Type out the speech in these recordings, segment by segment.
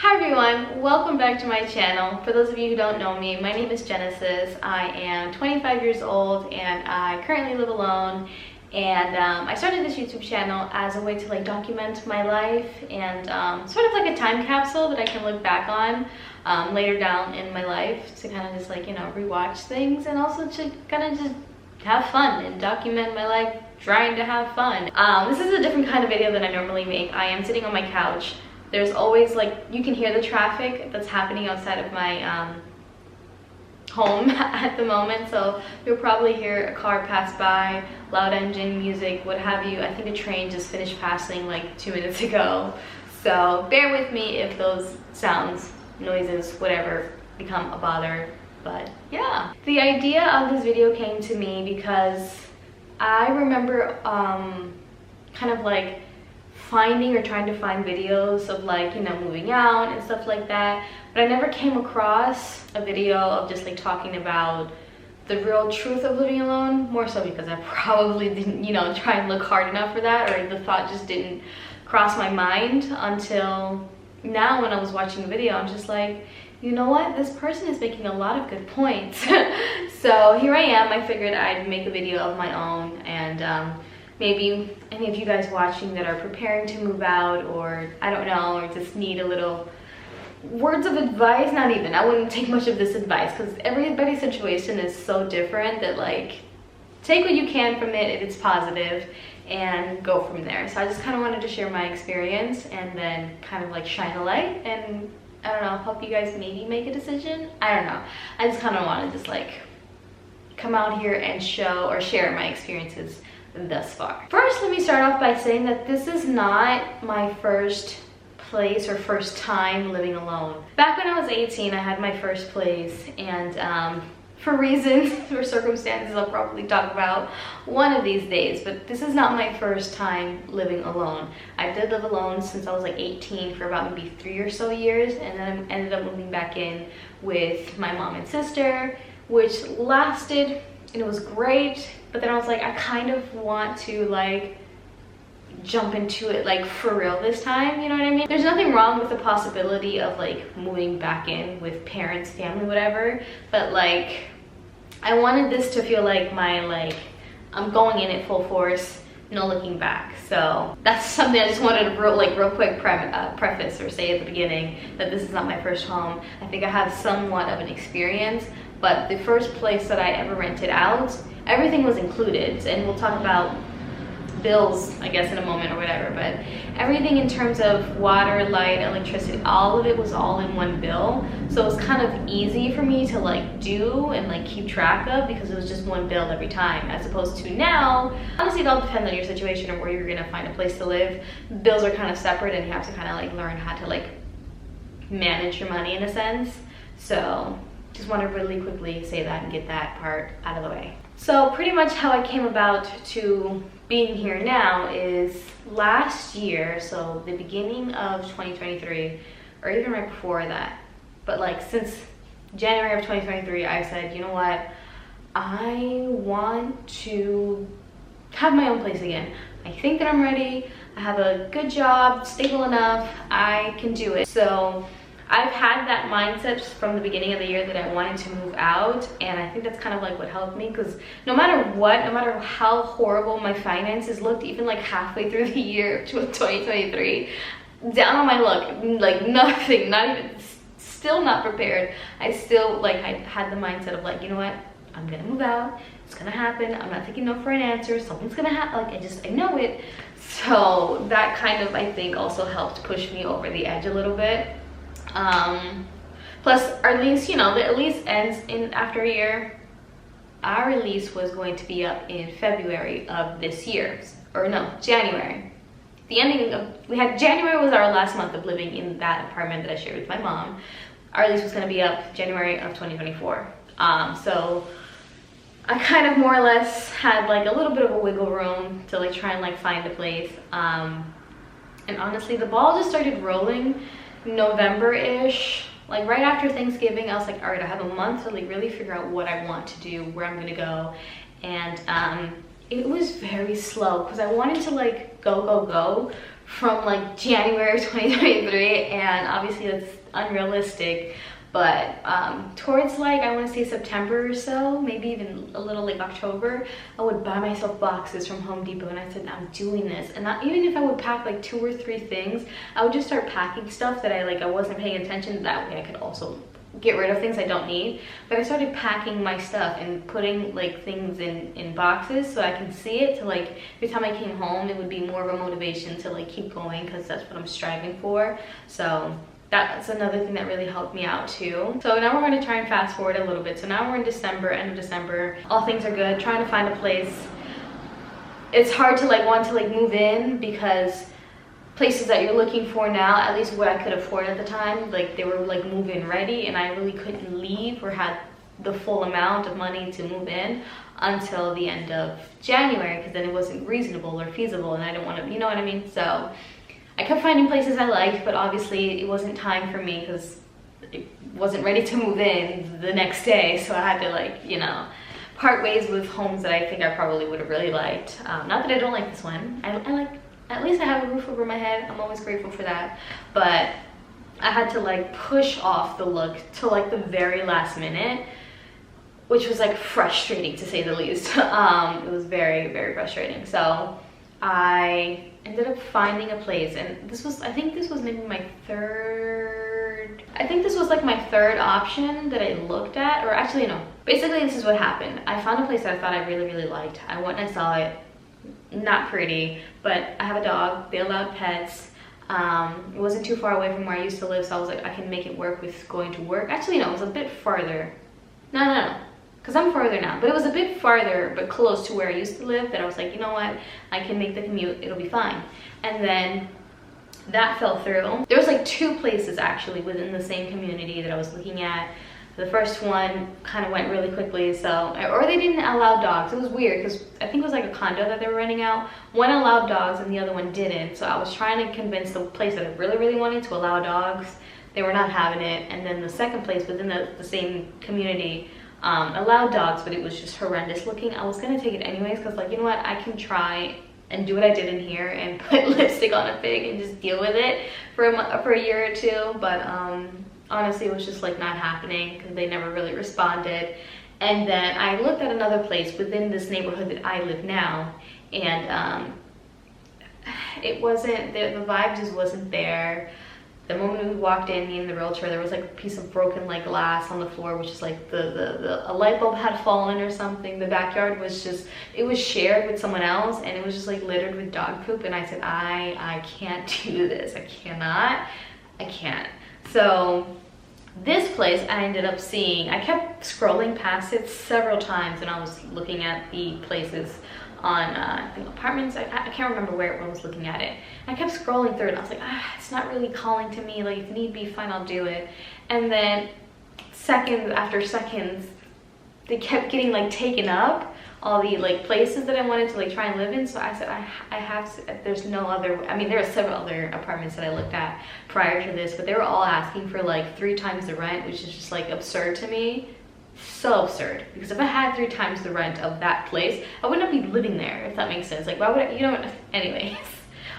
Hi everyone, welcome back to my channel. For those of you who don't know me, my name is Genesis. I am 25 years old and I currently live alone. And I started this YouTube channel as a way to like document my life and sort of like a time capsule that I can look back on later down in my life to kind of just like, you know, rewatch things and also to kind of just have fun and document my life trying to have fun. This is a different kind of video than I normally make. I am sitting on my couch. There's always like, you can hear the traffic that's happening outside of my home at the moment, so you'll probably hear a car pass by, loud engine, music, what have you. I think a train just finished passing like 2 minutes ago, so bear with me if those sounds, noises, whatever become a bother. But yeah, the idea of this video came to me because I remember kind of like finding or trying to find videos of like, you know, moving out and stuff like that, but I never came across a video of just like talking about the real truth of living alone, more so because I probably didn't, you know, try and look hard enough for that, or the thought just didn't cross my mind until now. When I was watching the video, I'm just like, you know what, this person is making a lot of good points. So here I am. I figured I'd make a video of my own, and maybe any of you guys watching that are preparing to move out, or I don't know, or just need a little words of advice. Not even, I wouldn't take much of this advice because everybody's situation is so different that like, take what you can from it if it's positive and go from there. So I just kind of wanted to share my experience and then kind of like shine a light and, I don't know, help you guys maybe make a decision. I don't know, I just kind of want to just like come out here and show or share my experiences thus far. First, let me start off by saying that this is not my first place or first time living alone. Back when I was 18, I had my first place, and for reasons or circumstances I'll probably talk about one of these days, but this is not my first time living alone. I did live alone since I was like 18 for about maybe 3 or so years, and then I ended up moving back in with my mom and sister, which lasted, and it was great. But then I was like, I kind of want to like jump into it like for real this time, you know what I mean? There's nothing wrong with the possibility of like moving back in with parents, family, whatever, but like I wanted this to feel like my like I'm going in it full force, no looking back. So that's something I just wanted to real quick preface or say at the beginning, that this is not my first home. I think I have somewhat of an experience, but the first place that I ever rented out, everything was included, and we'll talk about bills I guess in a moment or whatever, but everything in terms of water, light, electricity, all of it was all in one bill. So it was kind of easy for me to like do and like keep track of because it was just one bill every time, as opposed to now, honestly it all depends on your situation or where you're gonna find a place to live. Bills are kind of separate and you have to kind of like learn how to like manage your money in a sense. So just want to really quickly say that and get that part out of the way. So pretty much how I came about to being here now is last year, so the beginning of 2023, or even right before that, but like since January of 2023, I said, you know what, I want to have my own place again. I think that I'm ready. I have a good job, stable enough, I can do it. So I've had that mindset from the beginning of the year that I wanted to move out, and I think that's kind of like what helped me, because no matter what, no matter how horrible my finances looked, even like halfway through the year of 2023, down on my luck, like nothing, not even, still not prepared. I still like, I had the mindset of like, you know what, I'm gonna move out, it's gonna happen, I'm not taking no for an answer, something's gonna happen, like I know it. So that kind of, I think, also helped push me over the edge a little bit. Plus our lease, you know, the lease ends in after a year. Our lease was going to be up in February of this year, or no, January. The ending of, we had January was our last month of living in that apartment that I shared with my mom. Our lease was going to be up January of 2024. So I kind of more or less had like a little bit of a wiggle room to like try and like find a place. And honestly, the ball just started rolling November-ish, like right after Thanksgiving. I was like, all right, I have a month to like really figure out what I want to do, where I'm gonna go. And it was very slow because I wanted to like go from like January 2023, and obviously that's unrealistic. But towards like, I want to say September or so, maybe even a little like October, I would buy myself boxes from Home Depot, and I said, I'm doing this. And even if I would pack like 2 or 3 things, I would just start packing stuff that I wasn't paying attention. That way I could also get rid of things I don't need. But I started packing my stuff and putting like things in boxes so I can see it, to like every time I came home it would be more of a motivation to like keep going, because that's what I'm striving for. So that's another thing that really helped me out too. So now we're going to try and fast forward a little bit. So now we're in December, end of December. All things are good, trying to find a place. It's hard to like want to like move in, because places that you're looking for now, at least what I could afford at the time, like they were like move-in ready, and I really couldn't leave or had the full amount of money to move in until the end of January, because then it wasn't reasonable or feasible, and I didn't want to, you know what I mean? So I kept finding places I liked, but obviously it wasn't time for me because it wasn't ready to move in the next day. So I had to like, you know, part ways with homes that I think I probably would have really liked. Not that I don't like this one. I like, at least I have a roof over my head. I'm always grateful for that. But I had to like push off the look to like the very last minute, which was like frustrating to say the least. It was very, very frustrating. So I ended up finding a place, and this was, I think this was maybe my third, I think this was like my third option that I looked at, or actually no, basically this is what happened. I found a place that I thought I really, really liked. I went and I saw it. Not pretty, but I have a dog, they allowed pets. It wasn't too far away from where I used to live, so I was like, I can make it work with going to work. Actually no, it was a bit farther. No, because I'm farther now, but it was a bit farther but close to where I used to live, that I was like, you know what, I can make the commute, it'll be fine. And then that fell through. There was like 2 places actually within the same community that I was looking at. The first one kind of went really quickly, so, or they didn't allow dogs. It was weird because I think it was like a condo that they were renting out. One allowed dogs and the other one didn't. So I was trying to convince the place that I really, really wanted to allow dogs. They were not having it. And then the second place within the same community allowed dogs, but it was just horrendous looking. I was gonna take it anyways because, like, you know what, I can try and do what I did in here and put lipstick on a pig and just deal with it for a year or 2. But honestly, it was just like not happening because they never really responded. And then I looked at another place within this neighborhood that I live now, and it wasn't, the vibe just wasn't there. The moment we walked in, me and the realtor, there was like a piece of broken like glass on the floor, which is like a light bulb had fallen or something. The backyard was just, it was shared with someone else, and it was just like littered with dog poop. And I said, I can't do this. I can't. So this place I ended up seeing, I kept scrolling past it several times, and I was looking at the places on I think apartments. I can't remember where I was looking at it. I kept scrolling through it, and I was like, it's not really calling to me. Like, if need be, fine, I'll do it. And then seconds after seconds, they kept getting like taken up, all the like places that I wanted to like try and live in. So I said, I have to, there's no other, I mean, there are several other apartments that I looked at prior to this, but they were all asking for like 3 times the rent, which is just like absurd to me. So absurd, because if I had 3 times the rent of that place, I would not be living there, if that makes sense. Like, why would I, you know, anyways.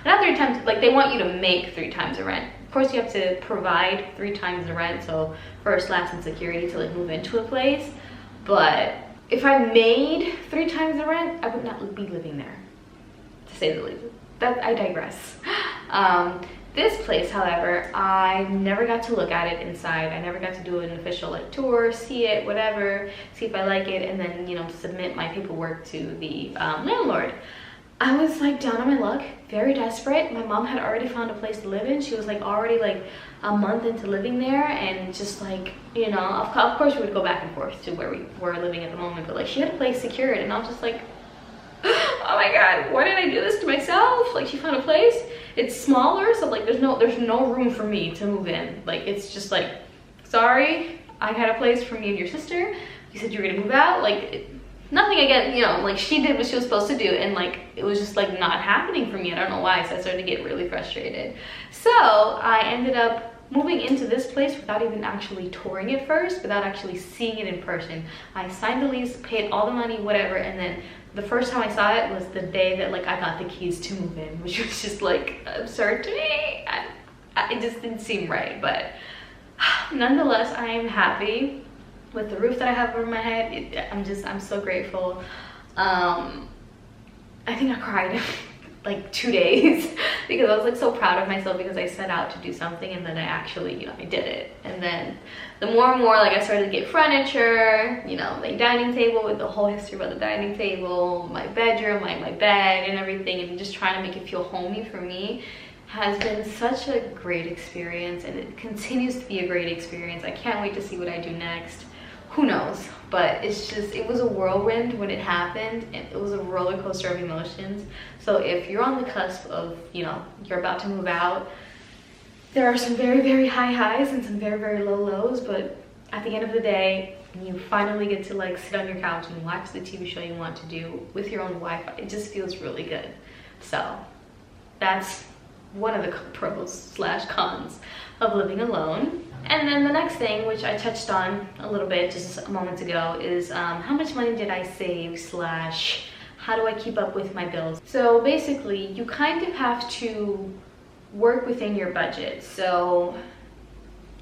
Not 3 times, like they want you to make 3 times the rent. Of course you have to provide 3 times the rent, so first, last, and security to like move into a place. But if I made 3 times the rent, I would not be living there, to say the least. That, I digress. This place, however, I never got to look at it inside. I never got to do an official like tour, see it, whatever, see if I like it, and then, you know, submit my paperwork to the landlord. I was like down on my luck, very desperate. My mom had already found a place to live in. She was like already like a month into living there, and just like, you know, of course we would go back and forth to where we were living at the moment, but like she had a place secured, and I was just like, oh my god, why did I do this to myself? Like, she found a place, it's smaller, so like there's no room for me to move in. Like, it's just like, sorry, I had a place for me and your sister, you said you were gonna move out. Like, nothing again, you know, like she did what she was supposed to do, and like it was just like not happening for me. I don't know why, so I started to get really frustrated. So I ended up moving into this place without even actually touring it first, without actually seeing it in person. I signed the lease, paid all the money, whatever, and then the first time I saw it was the day that like I got the keys to move in, which was just like absurd to me. It just didn't seem right, but nonetheless, I am happy with the roof that I have over my head. I'm so grateful. I think I cried like 2 days because I was like so proud of myself because I set out to do something and then I actually, I did it. And then the more and more like I started to get furniture, like dining table with the whole history about the dining table, my bedroom, my bed and everything, and just trying to make it feel homey for me has been such a great experience, and it continues to be a great experience. I can't wait to see what I do next. Who knows? But it was a whirlwind when it happened, and it was a roller coaster of emotions. So if you're on the cusp of, you're about to move out, there are some very, very high highs and some very, very low lows, but at the end of the day, you finally get to like sit on your couch and watch the TV show you want to do with your own Wi-Fi. It just feels really good. So that's one of the pros/cons of living alone. And then the next thing, which I touched on a little bit just a moment ago, is how much money did I save / how do I keep up with my bills? So basically, you kind of have to work within your budget. So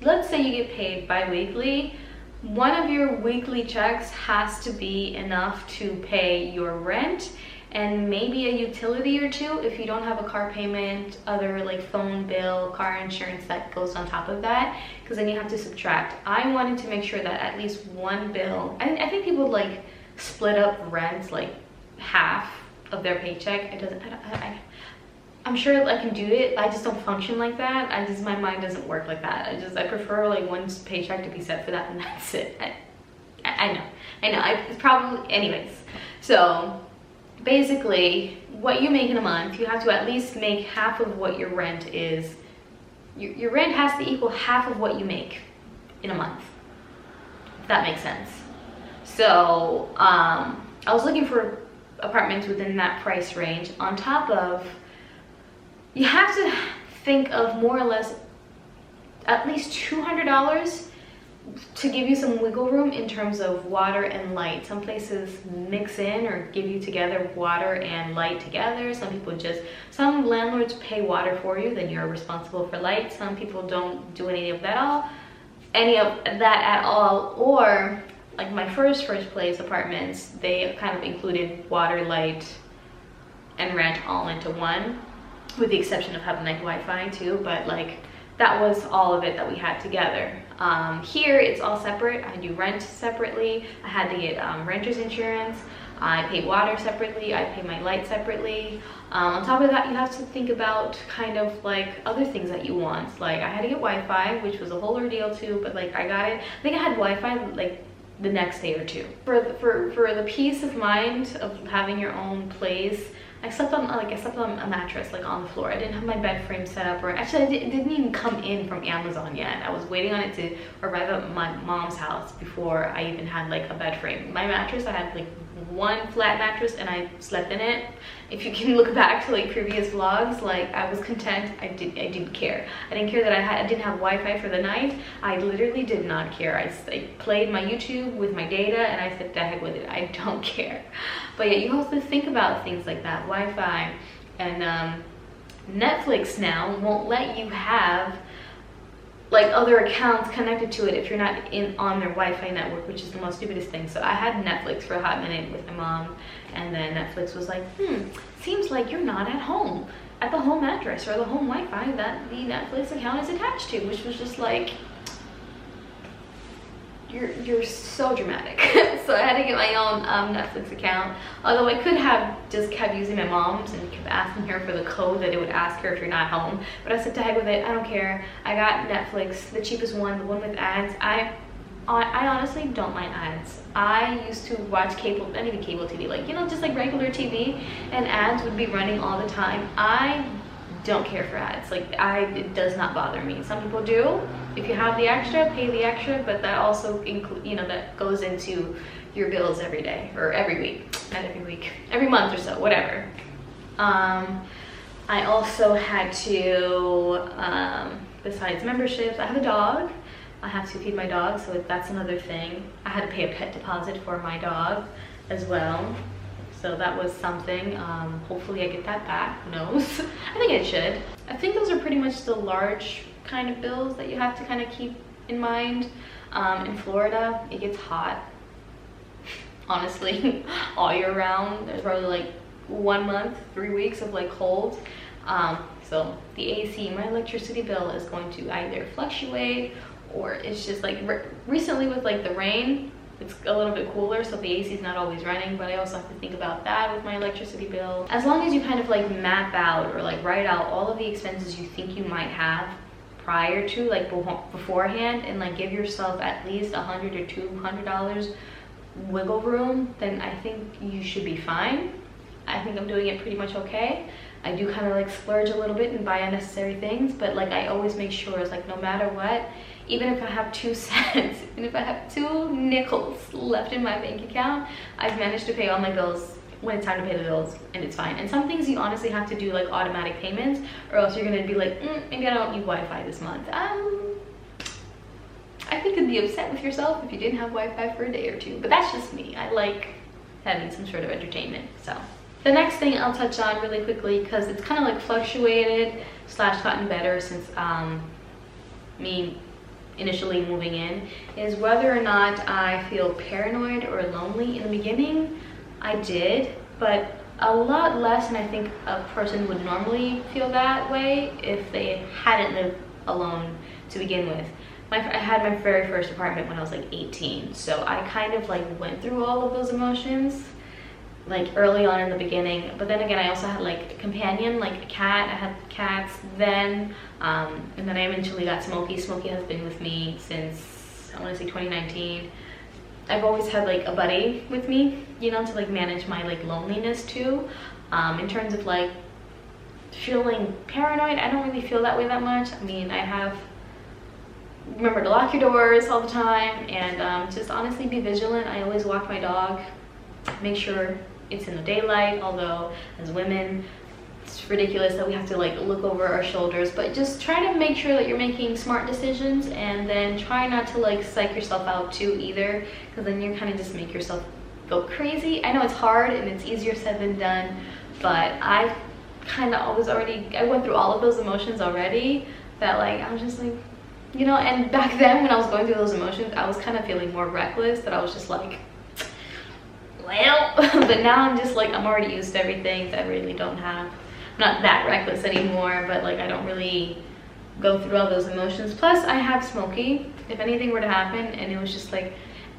let's say you get paid bi-weekly. One of your weekly checks has to be enough to pay your rent and maybe a utility or two if you don't have a car payment, other like phone bill, car insurance that goes on top of that, because then you have to subtract. I wanted to make sure that at least one bill, I think people like split up rent like half of their paycheck. I'm sure I can do it. I just don't function like that. My mind doesn't work like that. I prefer like one paycheck to be set for that and that's it. I know. It's probably, anyways. So basically, what you make in a month, you have to at least make half of what your rent is. Your rent has to equal half of what you make in a month, if that makes sense. So I was looking for apartments within that price range. On top of, you have to think of more or less at least $200 to give you some wiggle room in terms of water and light. Some places mix in or give you together water and light together. Some landlords pay water for you, then you're responsible for light. Some people don't do any of that at all. Or like my first place apartments, they kind of included water, light, and rent all into one, with the exception of having like Wi-Fi too, but like that was all of it that we had together. Here it's all separate. I do rent separately. I had to get renter's insurance. I pay water separately. I pay my light separately. On top of that, you have to think about kind of like other things that you want. Like I had to get Wi-Fi, which was a whole ordeal too, but like I got it. I think I had Wi-Fi like the next day or two. For the peace of mind of having your own place, I slept on a mattress like on the floor. I didn't have my bed frame set up, or actually it didn't even come in from Amazon yet. I was waiting on it to arrive at my mom's house before I even had like a bed frame. My mattress, I had like one flat mattress and I slept in it. If you can look back to like previous vlogs, like I was content. I didn't care. I didn't care that I didn't have Wi-Fi for the night. I literally did not care. I played my YouTube with my data and I said, the heck with it, I don't care. But yeah, you have to think about things like that. Wi-Fi and Netflix now won't let you have like other accounts connected to it if you're not on their Wi-Fi network, which is the most stupidest thing. So I had Netflix for a hot minute with my mom, and then Netflix was like, seems like you're not at home at the home address or the home Wi-Fi that the Netflix account is attached to, which was just like, you're so dramatic. So I had to get my own Netflix account, although I could have just kept using my mom's and kept asking her for the code that it would ask her if you're not home, but I said to heck with it, I don't care. I got Netflix, the cheapest one, the one with ads. I honestly don't mind ads. I used to watch cable, not even cable TV, like, just like regular TV, and ads would be running all the time. I don't care for ads. Like, it does not bother me. Some people do. If you have the extra, pay the extra, but that also that goes into your bills every day or every week, not every week, every month or so, whatever. I also had to besides memberships, I have a dog. I have to feed my dog, so that's another thing. I had to pay a pet deposit for my dog as well, so that was something. Hopefully I get that back, who knows. I think I should. I think those are pretty much the large kind of bills that you have to kind of keep in mind. In Florida, it gets hot, honestly, all year round. There's probably like 1 month, 3 weeks of like cold. So the AC, my electricity bill is going to either fluctuate, or it's just like recently with like the rain, it's a little bit cooler, so the AC is not always running, but I also have to think about that with my electricity bill. As long as you kind of like map out or like write out all of the expenses you think you might have prior to, like beforehand, and like give yourself at least $100 or $200 wiggle room, then I think you should be fine. I think I'm doing it pretty much okay. I do kind of like splurge a little bit and buy unnecessary things, but like I always make sure it's like no matter what, even if I have 2 cents, even if I have 2 nickels left in my bank account, I've managed to pay all my bills when it's time to pay the bills, and it's fine. And some things you honestly have to do like automatic payments, or else you're gonna be like, maybe I don't need Wi-Fi this month. I think you'd be upset with yourself if you didn't have Wi-Fi for a day or 2, but that's just me. I like having some sort of entertainment. So the next thing I'll touch on really quickly, because it's kind of like fluctuated / gotten better since me initially moving in, is whether or not I feel paranoid or lonely. In the beginning, I did, but a lot less than I think a person would normally feel that way if they hadn't lived alone to begin with. I had my very first apartment when I was like 18, so I kind of like went through all of those emotions like early on in the beginning. But then again, I also had like a companion, like a cat. I had cats then, and then I eventually got Smokey. Smokey has been with me since, I want to say 2019. I've always had like a buddy with me, you know, to like manage my like loneliness too. In terms of like feeling paranoid, I don't really feel that way that much. I mean, remember to lock your doors all the time, and just honestly be vigilant. I always walk my dog, make sure it's in the daylight, although as women it's ridiculous that we have to like look over our shoulders, but just try to make sure that you're making smart decisions, and then try not to like psych yourself out too either, because then you kind of just make yourself go crazy. I know it's hard and it's easier said than done, but I kind of I went through all of those emotions already, that like I was just like, you know. And back then when I was going through those emotions, I was kind of feeling more reckless, that I was just like, well, but now I'm just like, I'm already used to everything, so I really don't have, I'm not that reckless anymore, but like I don't really go through all those emotions. Plus I have Smokey. If anything were to happen and it was just like,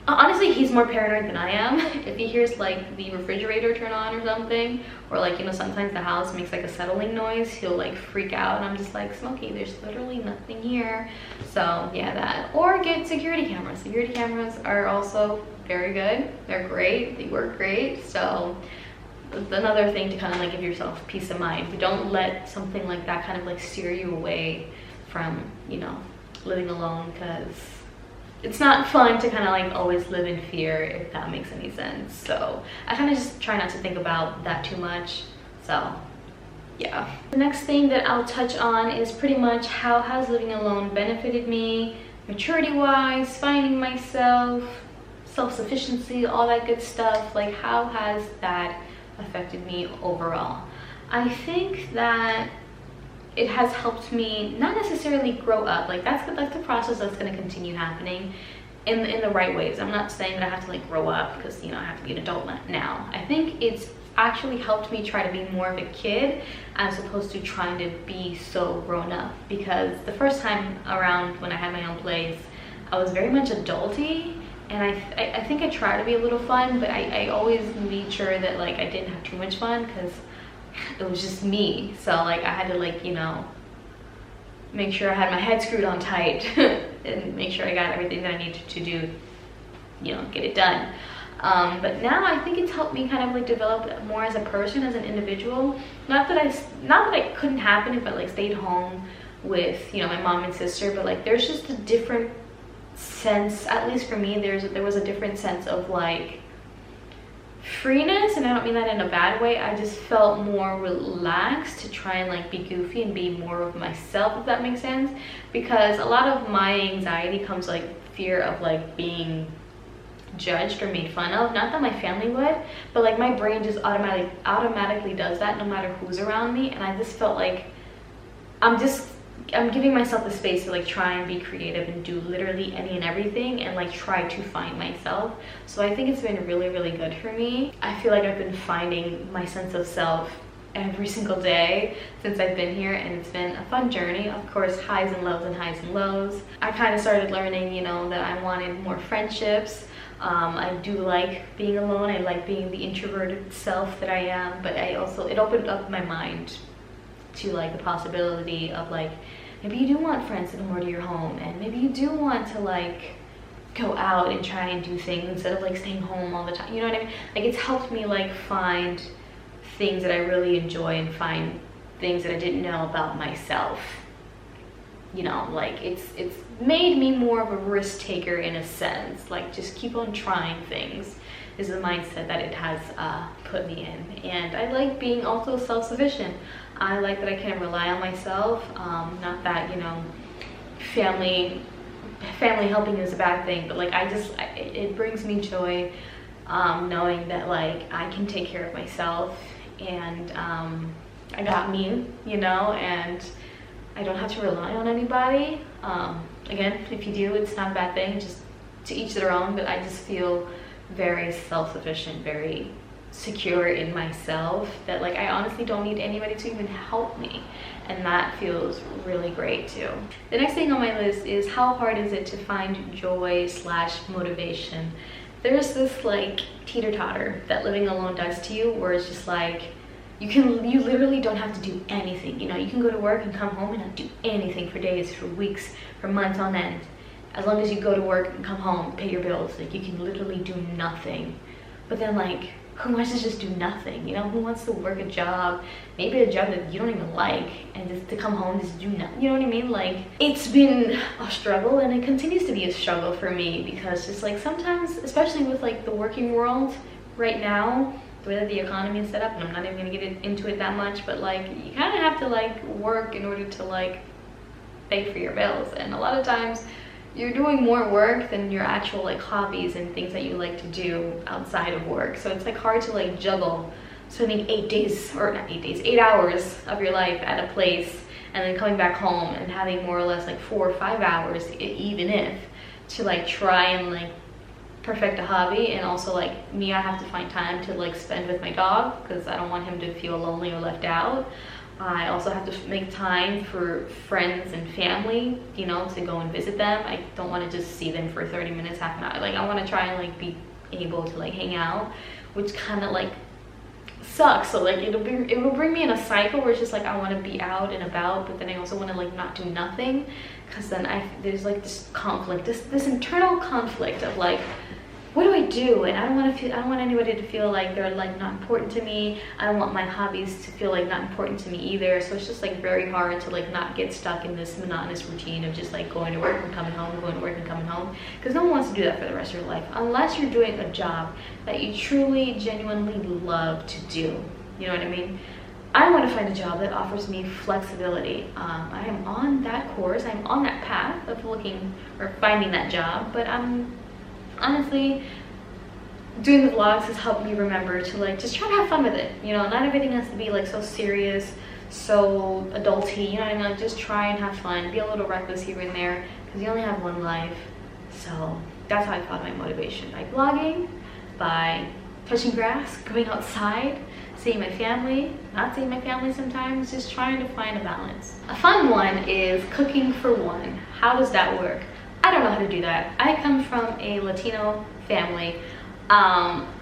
honestly, he's more paranoid than I am. If he hears like the refrigerator turn on or something, or like, you know, sometimes the house makes like a settling noise, he'll like freak out, and I'm just like, Smokey, there's literally nothing here. So yeah, that, or get security cameras. Security cameras are also very good. They're great, they work great. So another thing to kind of like give yourself peace of mind, but don't let something like that kind of like steer you away from, you know, living alone, because it's not fun to kind of like always live in fear, if that makes any sense. So I kind of just try not to think about that too much. So yeah. The next thing that I'll touch on is pretty much how has living alone benefited me, maturity wise, finding myself, self-sufficiency, all that good stuff. Like, how has that affected me overall? I think that it has helped me not necessarily grow up. Like that's the process that's going to continue happening in the right ways. I'm not saying that I have to like grow up, because, you know, I have to be an adult now. I think it's actually helped me try to be more of a kid as opposed to trying to be so grown up, because the first time around when I had my own place, I was very much adulty, and I think I tried to be a little fun, but I always made sure that like I didn't have too much fun, because it was just me. So like I had to like, you know, make sure I had my head screwed on tight and make sure I got everything that I needed to do, you know, get it done. But now I think it's helped me kind of like develop more as a person, as an individual. Not that I couldn't happen if I like stayed home with, you know, my mom and sister, but like there's just a different sense, at least for me, there was a different sense of like freeness, and I don't mean that in a bad way. I just felt more relaxed to try and like be goofy and be more of myself, if that makes sense. Because a lot of my anxiety comes like fear of like being judged or made fun of. Not that my family would, but like my brain just automatically does that no matter who's around me. And I just felt like I'm giving myself the space to like try and be creative and do literally any and everything and like try to find myself. So I think it's been really, really good for me. I feel like I've been finding my sense of self every single day since I've been here, and it's been a fun journey. Of course, highs and lows and highs and lows. I kind of started learning, you know, that I wanted more friendships. I do like being alone. I like being the introverted self that I am, but it opened up my mind to like the possibility of like, maybe you do want friends to come over to your home, and maybe you do want to like go out and try and do things instead of like staying home all the time. You know what I mean? Like, it's helped me like find things that I really enjoy and find things that I didn't know about myself. You know, like it's made me more of a risk taker in a sense. Like, just keep on trying things is the mindset that it has put me in. And I like being also self-sufficient. I like that I can rely on myself. Not that, you know, family helping is a bad thing, but like it brings me joy knowing that like I can take care of myself, and I got me, you know, and I don't have to rely on anybody. Again, if you do, it's not a bad thing, just to each their own, but I just feel very self-sufficient, very secure in myself, that like I honestly don't need anybody to even help me, and that feels really great too. The next thing on my list is, how hard is it to find joy / motivation? There's this like teeter-totter that living alone does to you, where it's just like you literally don't have to do anything. You know, you can go to work and come home and not do anything for days, for weeks, for months on end. As long as you go to work and come home, pay your bills, like you can literally do nothing. But then like, who wants to just do nothing? You know, who wants to work a job, maybe a job that you don't even like, and just to come home, just do nothing? You know what I mean? Like, it's been a struggle, and it continues to be a struggle for me, because just like sometimes, especially with like the working world right now, the way that the economy is set up, and I'm not even gonna get into it that much, but like you kind of have to like work in order to like pay for your bills, and a lot of times you're doing more work than your actual like hobbies and things that you like to do outside of work. So it's like hard to like juggle spending 8 hours of your life at a place, and then coming back home and having more or less like 4 or 5 hours, even if, to like try and like perfect a hobby. And also like me, I have to find time to like spend with my dog, because I don't want him to feel lonely or left out. I also have to make time for friends and family, you know, to go and visit them. I don't want to just see them for 30 minutes, half an hour. Like, I want to try and like be able to like hang out, which kind of like sucks. So like it will bring me in a cycle where it's just like I want to be out and about, but then I also want to like not do nothing, because then there's like this conflict, this internal conflict of like, what do I do? And I don't want anybody to feel like they're like not important to me. I don't want my hobbies to feel like not important to me either. So it's just like very hard to like not get stuck in this monotonous routine of just like going to work and coming home, going to work and coming home, because no one wants to do that for the rest of your life, unless you're doing a job that you truly, genuinely love to do. You know what I mean? I want to find a job that offers me flexibility. I am on that course. I'm on that path of looking or finding that job, but I'm honestly, doing the vlogs has helped me remember to like just try to have fun with it. You know, not everything has to be like so serious, so adulty, you know what I mean? Like, just try and have fun, be a little reckless here and there, because you only have one life. So that's how I found my motivation, by vlogging, by touching grass, going outside, seeing my family, not seeing my family sometimes, just trying to find a balance. A fun one is cooking for one. How does that work? I don't know how to do that. I come from a Latino family.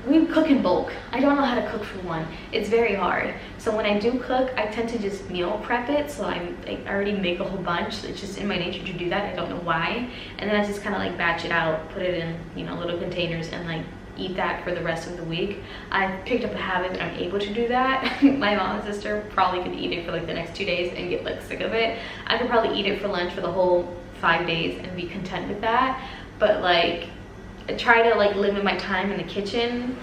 We cook in bulk. I don't know how to cook for one. It's very hard. So when I do cook, I tend to just meal prep it. So I already make a whole bunch. It's just in my nature to do that. I don't know why. And then I just kind of like batch it out, put it in, you know, little containers, and like eat that for the rest of the week. I picked up a habit that I'm able to do that. My mom and sister probably could eat it for like the next 2 days and get like sick of it. I could probably eat it for lunch for the whole 5 days and be content with that. But like, I try to like limit my time in the kitchen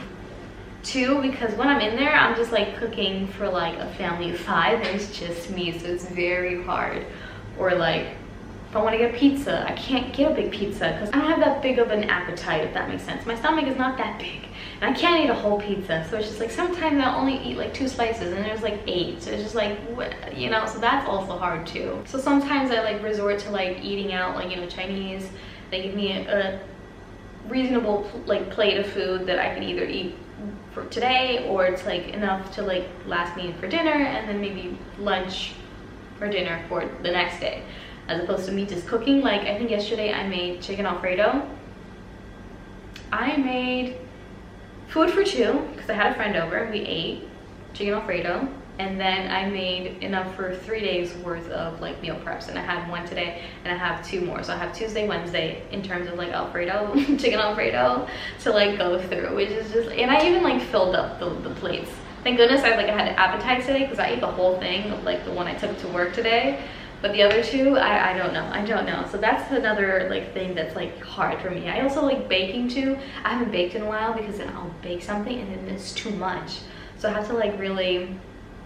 Two, because when I'm in there, I'm just like cooking for like a family of 5 and it's just me, so it's very hard. Or like, if I want to get pizza, I can't get a big pizza because I don't have that big of an appetite, if that makes sense. My stomach is not that big and I can't eat a whole pizza, so it's just like sometimes I only eat like 2 slices and there's like 8, so it's just like, you know, so that's also hard too. So sometimes I like resort to like eating out, like, you know, Chinese. They give me a reasonable like plate of food that I can either eat for today, or it's like enough to like last me for dinner, and then maybe lunch or dinner for the next day, as opposed to me just cooking. Like, I think yesterday I made chicken Alfredo. I made food for 2 because I had a friend over. We ate chicken Alfredo, and then I made enough for 3 days worth of like meal preps, and I had 1 today and I have 2 more, so I have Tuesday, Wednesday in terms of like Alfredo chicken Alfredo to like go through, which is just, and I even like filled up the plates. Thank goodness I had an appetite today because I ate the whole thing of like the one I took to work today, but the other 2 I don't know. So that's another like thing that's like hard for me. I also like baking too. I haven't baked in a while because then I'll bake something and then it's too much, so I have to like really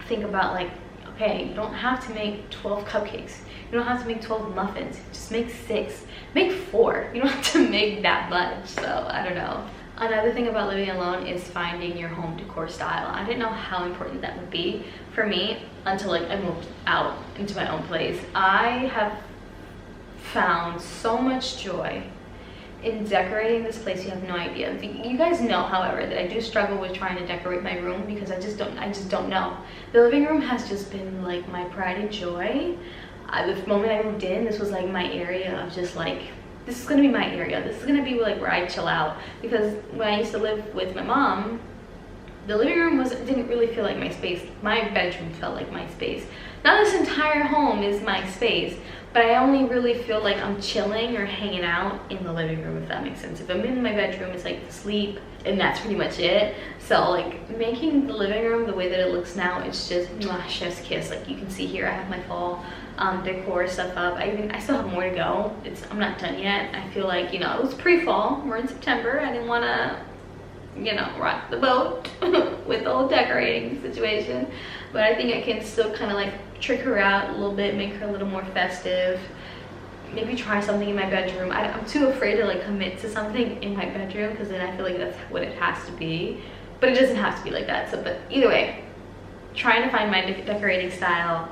think about like, okay, you don't have to make 12 cupcakes, you don't have to make 12 muffins, just make 6, make 4. You don't have to make that much. So I don't know. Another thing about living alone is finding your home decor style. I didn't know how important that would be for me until like I moved out into my own place. I have found so much joy in decorating this place. You have no idea. You guys know, however, that I do struggle with trying to decorate my room because I just don't know. The living room has just been like my pride and joy. The moment I moved in, this was like my area of just like, this is gonna be my area. This is gonna be like where I chill out, because when I used to live with my mom, the living room didn't really feel like my space. My bedroom felt like my space. Now this entire home is my space, but I only really feel like I'm chilling or hanging out in the living room, if that makes sense. If I'm in my bedroom, it's like sleep, and that's pretty much it. So like making the living room the way that it looks now, it's just mwah, chef's kiss. Like you can see here, I have my fall decor stuff up. I still have more to go. I'm not done yet. I feel like, you know, it was pre-fall. We're in September. I didn't want to, you know, rock the boat with the whole decorating situation, but I think I can still kind of like trick her out a little bit, make her a little more festive, maybe try something in my bedroom. I'm too afraid to like commit to something in my bedroom because then I feel like that's what it has to be, but it doesn't have to be like that. So, but either way, trying to find my decorating style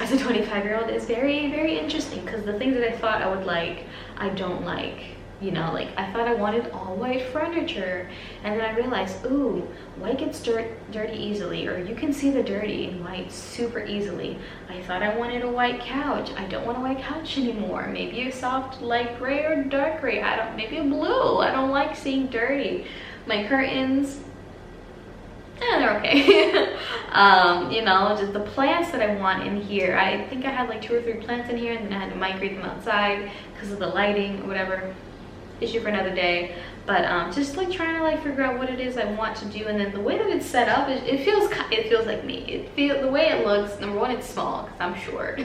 as a 25-year-old is very, very interesting, because the things that I thought I would like, I don't like. You know, like I thought I wanted all white furniture, and then I realized, ooh, white gets dirty easily, or you can see the dirty in white super easily. I thought I wanted a white couch. I don't want a white couch anymore. Maybe a soft light gray or dark gray. Maybe a blue. I don't like seeing dirty. My curtains, they're okay. You know, just the plants that I want in here. I think I had like 2 or 3 plants in here, and then I had to migrate them outside because of the lighting or whatever. Issue for another day. But just like trying to like figure out what it is I want to do, and then the way that it's set up, it feels like me. The way it looks, number one, it's small because I'm short,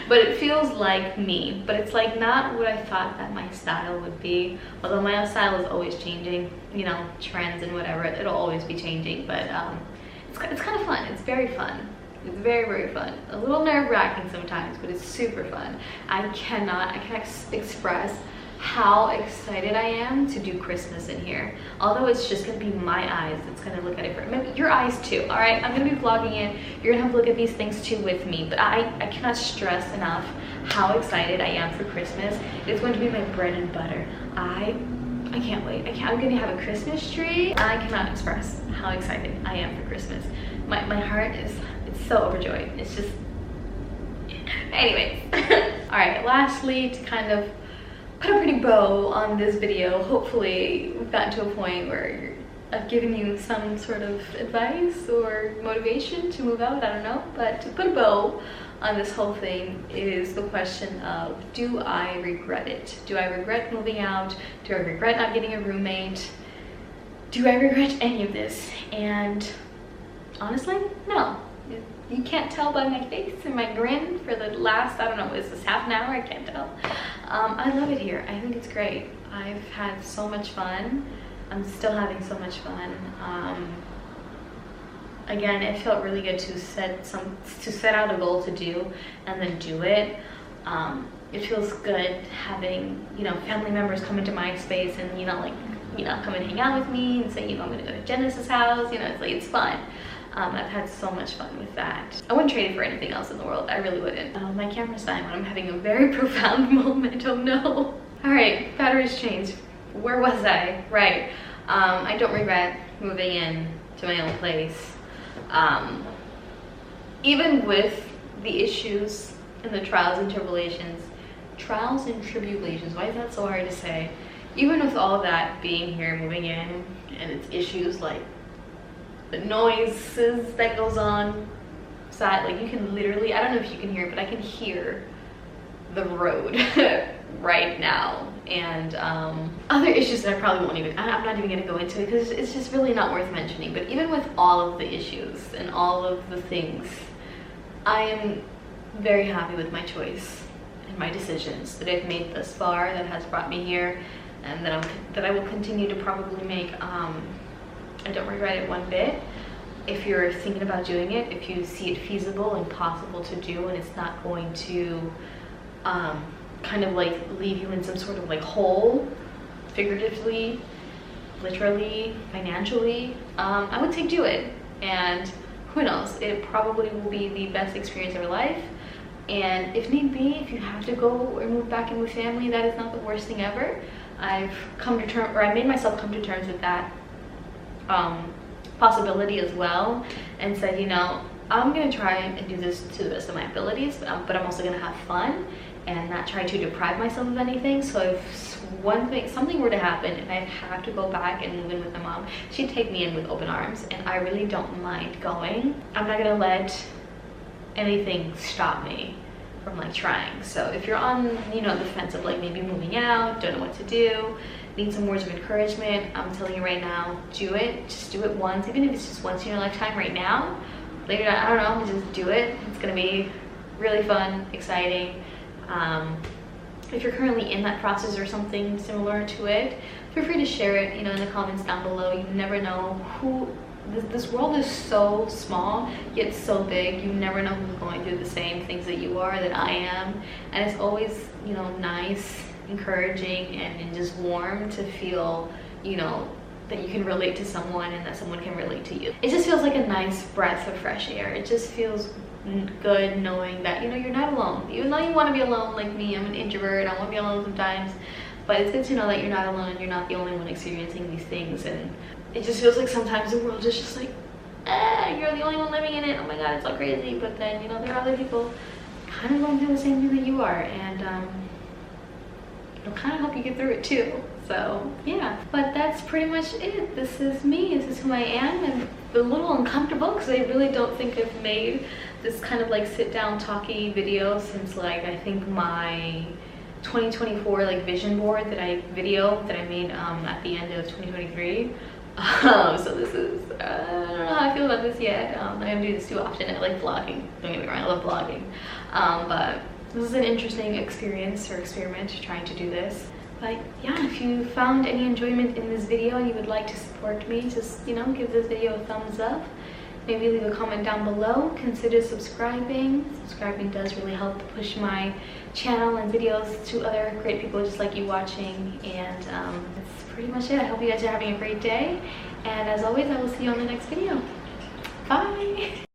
but it feels like me. But it's like not what I thought that my style would be. Although my style is always changing, you know, trends and whatever, it'll always be changing. But it's kind of fun. It's very fun. It's very, very fun. A little nerve-wracking sometimes, but it's super fun. I cannot express how excited I am to do Christmas in here. Although it's just gonna be my eyes that's gonna look at it, for maybe your eyes too. All right, I'm gonna be vlogging it. You're gonna have to look at these things too with me, but I cannot stress enough how excited I am for Christmas. It's going to be my bread and butter. I can't wait. I'm gonna have a Christmas tree. I cannot express how excited I am for Christmas. My heart it's so overjoyed. It's just, anyways. All right, lastly, to kind of put a pretty bow on this video, hopefully we've gotten to a point where I've given you some sort of advice or motivation to move out, I don't know. But to put a bow on this whole thing is the question of, do I regret it? Do I regret moving out? Do I regret not getting a roommate? Do I regret any of this? And honestly, no. You can't tell by my face and my grin for the last, I don't know, is this half an hour? I can't tell. I love it here. I think it's great. I've had so much fun. I'm still having so much fun. Again, it felt really good to set out a goal to do and then do it. It feels good having, you know, family members come into my space and, you know, like, you know, come and hang out with me and say, you know, I'm gonna go to Genesis' house, you know, it's like, it's fun. I've had so much fun with that. I wouldn't trade it for anything else in the world. I really wouldn't. My camera's dying when I'm having a very profound moment. Oh no. All right, batteries changed. Where was I? Right. I don't regret moving in to my own place. Even with the issues and the trials and tribulations, why is that so hard to say? Even with all of that, being here, moving in, and its issues like the noises that goes on side, like you can literally, I don't know if you can hear it, but I can hear the road right now. And other issues that I probably won't even, I'm not even gonna go into it because it's just really not worth mentioning. But even with all of the issues and all of the things, I am very happy with my choice and my decisions that I've made thus far that has brought me here, and that I will continue to probably make. I don't regret it one bit. If you're thinking about doing it, if you see it feasible and possible to do, and it's not going to kind of like leave you in some sort of like hole, figuratively, literally, financially, I would say do it. And who knows, it probably will be the best experience of your life. And if need be, if you have to go or move back in with family, that is not the worst thing ever. I've come to terms, or I made myself come to terms with that possibility as well, and said, you know, I'm gonna try and do this to the best of my abilities, but I'm also gonna have fun and not try to deprive myself of anything. So if something were to happen and I have to go back and move in with my mom, she'd take me in with open arms, and I really don't mind going. I'm not gonna let anything stop me from like trying. So if you're on, you know, the fence of like maybe moving out, don't know what to do, need some words of encouragement, I'm telling you right now, do it. Just do it once, even if it's just once in your lifetime right now. Later, I don't know, just do it. It's gonna be really fun, exciting. If you're currently in that process or something similar to it, feel free to share it, you know, in the comments down below. You never know who, this world is so small yet so big. You never know who's going through the same things that you are, that I am. And it's always, you know, nice, encouraging, and just warm to feel, you know, that you can relate to someone and that someone can relate to you. It just feels like a nice breath of fresh air. It just feels good knowing that, you know, you're not alone. Even though you want to be alone like me, I'm an introvert, I want to be alone sometimes, but it's good to know that you're not alone and you're not the only one experiencing these things. And it just feels like sometimes the world is just like, you're the only one living in it, oh my god, it's all crazy. But then, you know, there are other people kind of going through the same thing that you are, and it'll kind of help you get through it too. So yeah, but that's pretty much it. This is me, this is who I am, and a little uncomfortable because I really don't think I've made this kind of like sit down talky video since like I think my 2024 like vision board that I made at the end of 2023. So this is, I don't know how I feel about this yet. I don't do this too often. I like vlogging, don't get me wrong, I love vlogging, but this is an interesting experience or experiment trying to do this. But yeah, if you found any enjoyment in this video and you would like to support me, just, you know, give this video a thumbs up. Maybe leave a comment down below. Consider subscribing. Subscribing does really help push my channel and videos to other great people just like you watching. And that's pretty much it. I hope you guys are having a great day. And as always, I will see you on the next video. Bye!